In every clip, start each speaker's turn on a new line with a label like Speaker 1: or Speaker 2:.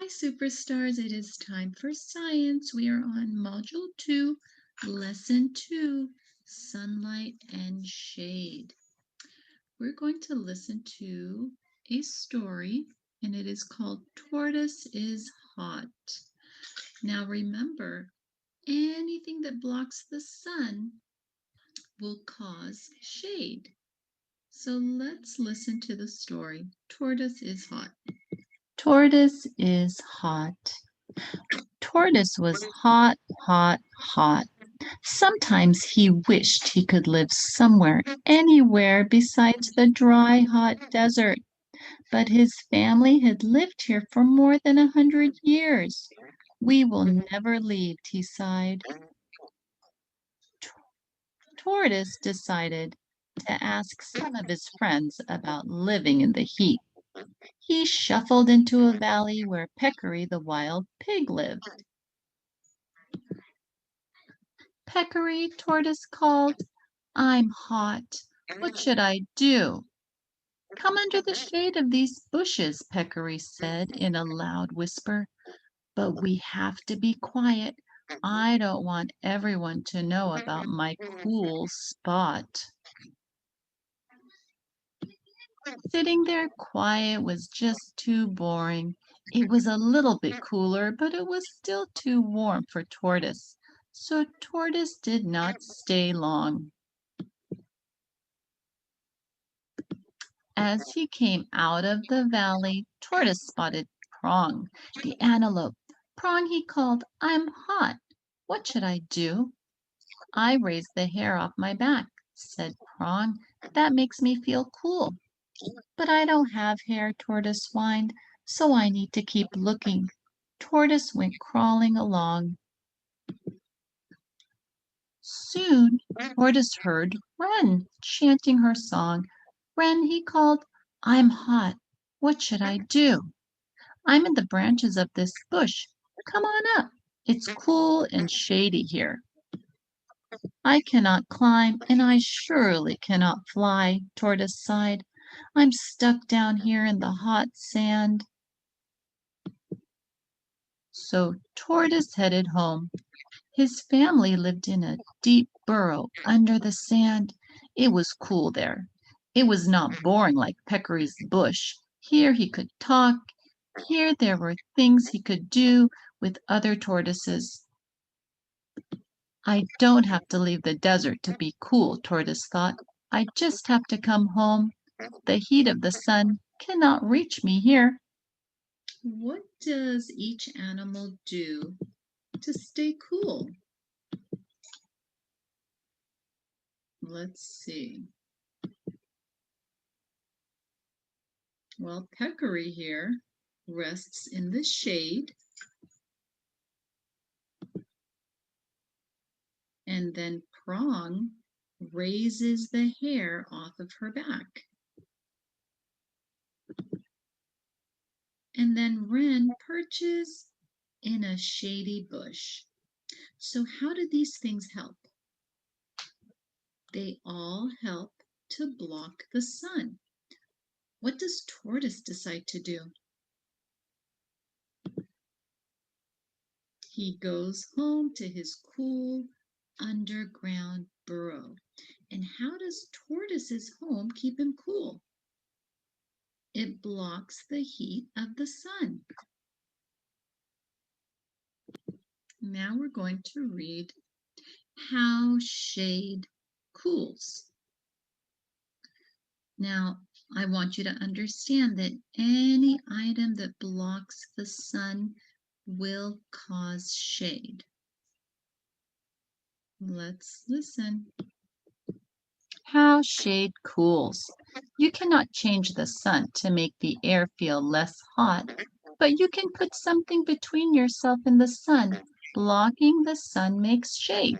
Speaker 1: superstars. It is time for science. We are on Module 2, Lesson 2, Sunlight and Shade. We're going to listen to a story, and it is called Tortoise Is Hot. Now remember, anything that blocks the sun will cause shade. So let's listen to the story. Tortoise is hot. Tortoise is hot. Tortoise was hot, hot, hot. Sometimes he wished he could live somewhere, anywhere besides the dry, hot desert. But his family had lived here for more than 100 years. We will never leave, he sighed. Tortoise decided to ask some of his friends about living in the heat. He shuffled into a valley where Peccary the wild pig lived. Peccary, Tortoise called, I'm hot. What should I do? Come under the shade of these bushes, Peccary said in a loud whisper. But we have to be quiet. I don't want everyone to know about my cool spot. Sitting there quiet was just too boring. It was a little bit cooler, but it was still too warm for Tortoise. So Tortoise did not stay long. As he came out of the valley, Tortoise spotted Prong, the antelope. Prong, he called, I'm hot. What should I do? I raise the hair off my back, said Prong. That makes me feel cool. But I don't have hair, Tortoise whined, so I need to keep looking. Tortoise went crawling along. Soon Tortoise heard Wren chanting her song. Wren, he called, I'm hot. What should I do? I'm in the branches of this bush. Come on up. It's cool and shady here. I cannot climb, and I surely cannot fly, Tortoise sighed. I'm stuck down here in the hot sand. So Tortoise headed home. His family lived in a deep burrow under the sand. It was cool there. It was not boring like Peccary's bush. Here he could talk. Here there were things he could do with other tortoises. I don't have to leave the desert to be cool, Tortoise thought. I just have to come home. The heat of the sun cannot reach me here. What does each animal do to stay cool? Let's see. Well, Peccary here rests in the shade, and then Prong raises the hair off of her back. And then Wren perches in a shady bush. So how do these things help? They all help to block the sun. What does Tortoise decide to do? He goes home to his cool underground burrow. And how does Tortoise's home keep him cool? It blocks the heat of the sun. Now we're going to read How Shade Cools. Now, I want you to understand that any item that blocks the sun will cause shade. Let's listen. How shade cools. You cannot change the sun to make the air feel less hot, but you can put something between yourself and the sun. Blocking the sun makes shade.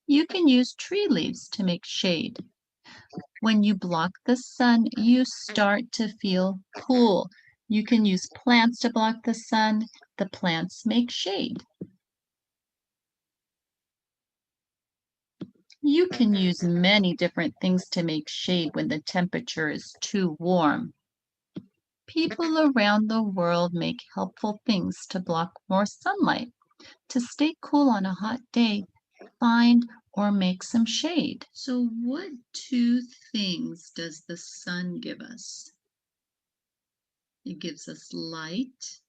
Speaker 1: You can use tree leaves to make shade. When you block the sun, you start to feel cool. You can use plants to block the sun. The plants make shade. You can use many different things to make shade when the temperature is too warm. People around the world make helpful things to block more sunlight. To stay cool on a hot day, find or make some shade. So, what two things does the sun give us? It gives us light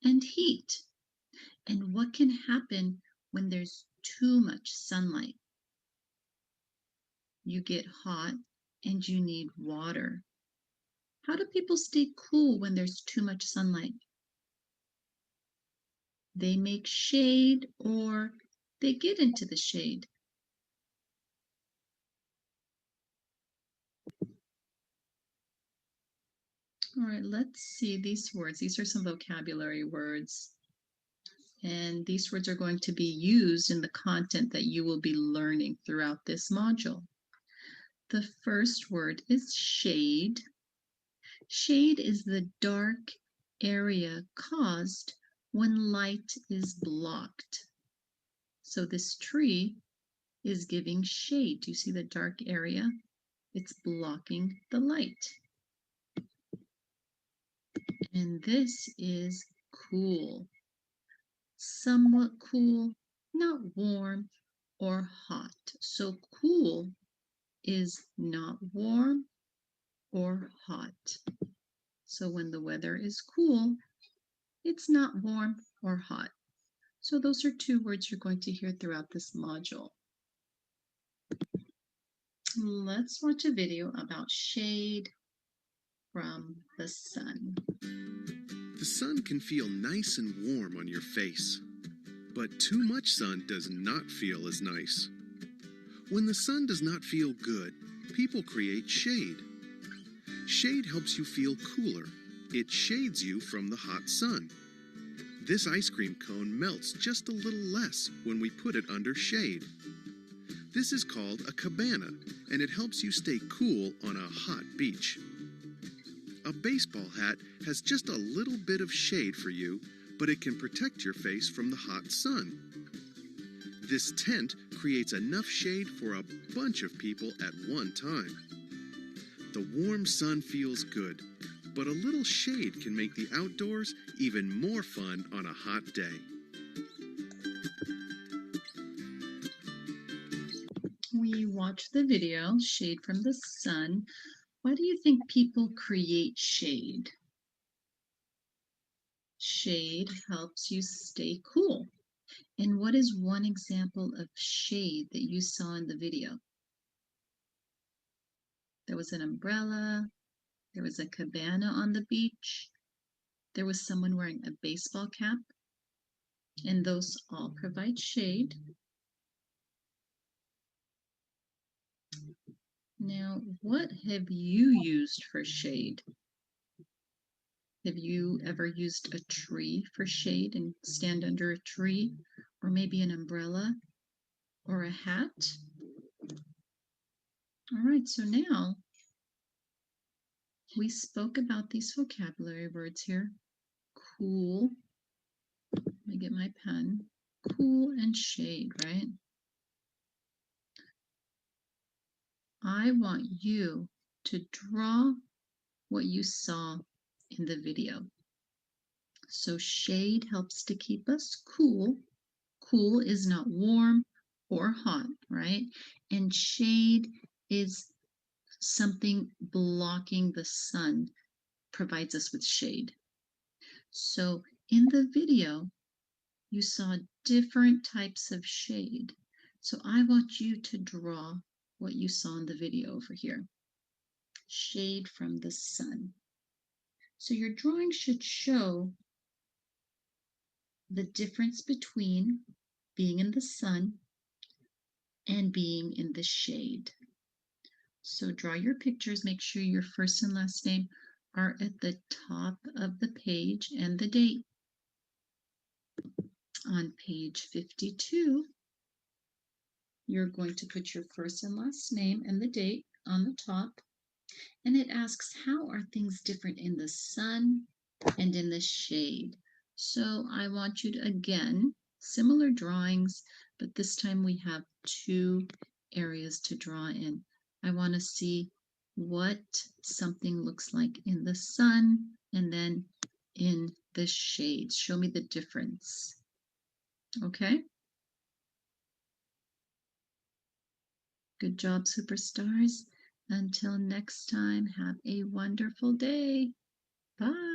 Speaker 1: and heat. And what can happen when there's too much sunlight? You get hot and you need water. How do people stay cool when there's too much sunlight? They make shade or they get into the shade. All right, let's see these words. These are some vocabulary words. And these words are going to be used in the content that you will be learning throughout this module. The first word is shade. Shade is the dark area caused when light is blocked. So this tree is giving shade. Do you see the dark area? It's blocking the light. And this is cool. Somewhat cool, not warm or hot. So cool is not warm or hot. So when the weather is cool, it's not warm or hot. So those are two words you're going to hear throughout this module. Let's watch a video about shade from the sun.
Speaker 2: The sun can feel nice and warm on your face, but too much sun does not feel as nice. When the sun does not feel good, people create shade. Shade helps you feel cooler. It shades you from the hot sun. This ice cream cone melts just a little less when we put it under shade. This is called a cabana, and it helps you stay cool on a hot beach. A baseball hat has just a little bit of shade for you, but it can protect your face from the hot sun. This tent creates enough shade for a bunch of people at one time. The warm sun feels good, but a little shade can make the outdoors even more fun on a hot day.
Speaker 1: We watched the video, Shade from the Sun. Why do you think people create shade? Shade helps you stay cool. And what is one example of shade that you saw in the video? There was an umbrella, there was a cabana on the beach, there was someone wearing a baseball cap, and those all provide shade. Now, what have you used for shade? Have you ever used a tree for shade and stand under a tree, or maybe an umbrella or a hat? All right, so now we spoke about these vocabulary words here. Cool. Let me get my pen. Cool and shade, right? I want you to draw what you saw in the video. So shade helps to keep us cool. Cool is not warm or hot, right? And shade is something blocking the sun, provides us with shade. So in the video, you saw different types of shade. So I want you to draw what you saw in the video over here. Shade from the sun. So your drawing should show the difference between being in the sun and being in the shade. So draw your pictures, make sure your first and last name are at the top of the page and the date. On page 52, you're going to put your first and last name and the date on the top. And it asks, how are things different in the sun and in the shade? So I want you to, again, similar drawings, but this time we have two areas to draw in. I want to see what something looks like in the sun and then in the shades. Show me the difference. Okay? Good job, superstars. Until next time, have a wonderful day. Bye.